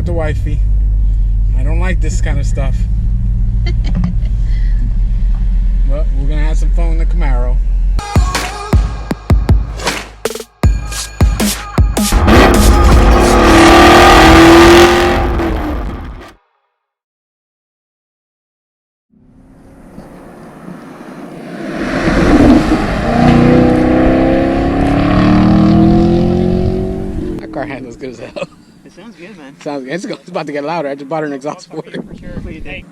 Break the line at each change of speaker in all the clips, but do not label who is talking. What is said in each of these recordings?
with the wifey. I don't like this kind of stuff. But we're gonna have some fun in the Camaro. That car handles good as hell.
It sounds good, man.
Sounds good. It's about to get louder. I just bought her an exhaust for it.
For sure. Hey.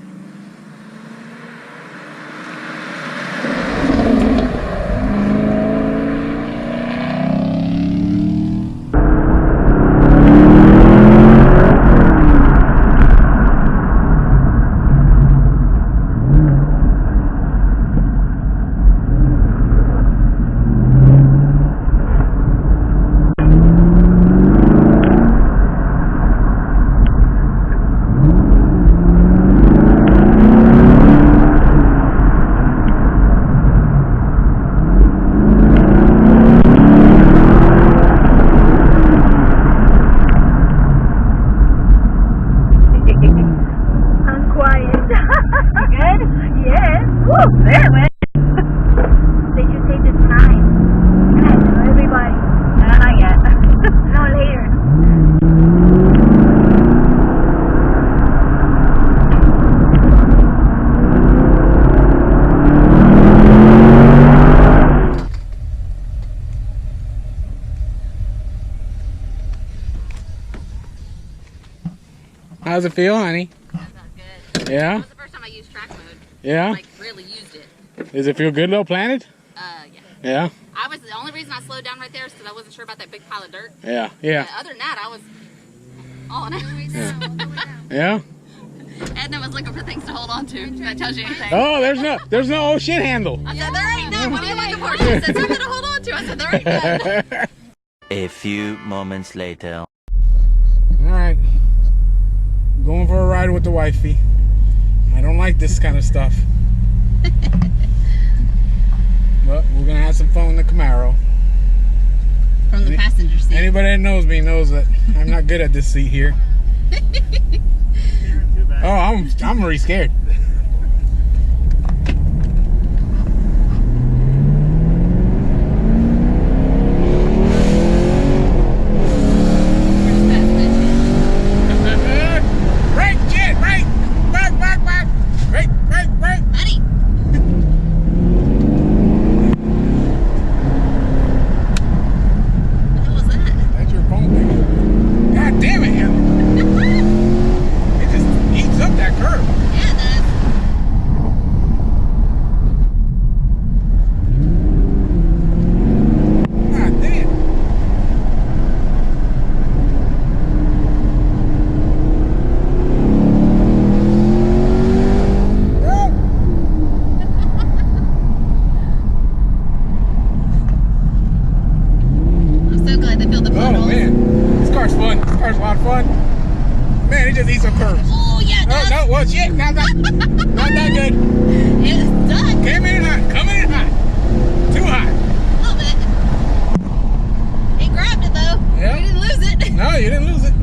How's it feel, honey?
That felt good.
Yeah?
That was the first time I used track mode.
Yeah?
Like, really used it.
Does it feel good, little planet?
Yeah.
Yeah?
The only reason I slowed down right there is because I wasn't sure about that big pile of dirt.
Yeah, yeah.
But other than that, I was all in it.
Yeah?
Edna was looking for things to hold on to. If that tells you anything.
Oh, there's no oh shit handle.
I said, there ain't none. What are you looking for? She said, something to hold on to. I said, there ain't none.
A few moments later.
Alright. Going for a ride with the wifey. I don't like this kind of stuff. But we're gonna have some fun in the Camaro.
From the passenger seat.
Anybody that knows me knows that I'm not good at this seat here. Oh, I'm already scared. Oh shit, not that good.
It's done.
Came in hot, coming in hot. Too hot.
A little bit. He grabbed it though.
Yeah.
You didn't lose it.
No, you didn't lose it.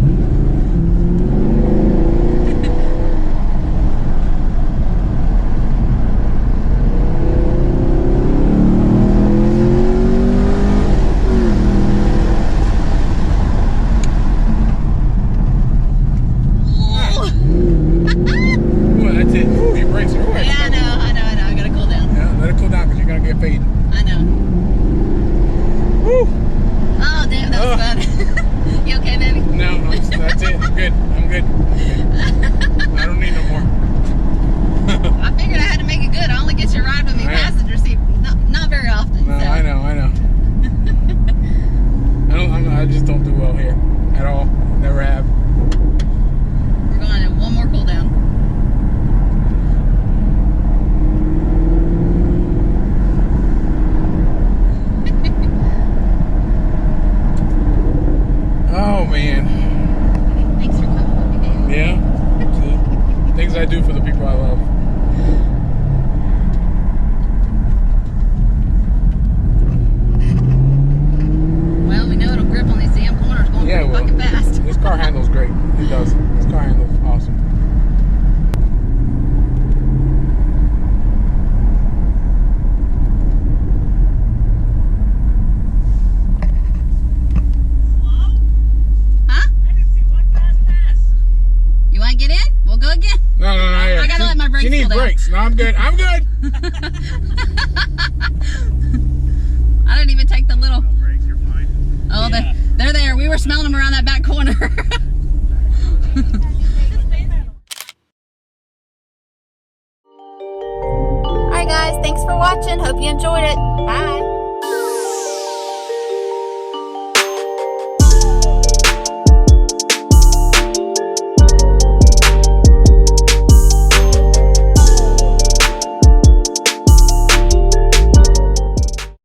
I do for the people I love. Yeah, it will.
fucking fast.
This car handles great. It does. This car handles awesome.
Huh?
I didn't see one fast pass.
You want to get in? We'll go again.
No. Yeah.
I gotta let my brakes
She needs
cool down.
brakes. No, I'm good. I'm good.
I didn't even take the little.
No brakes, you're fine.
Oh,
Yeah.
they're there. We were smelling them around that back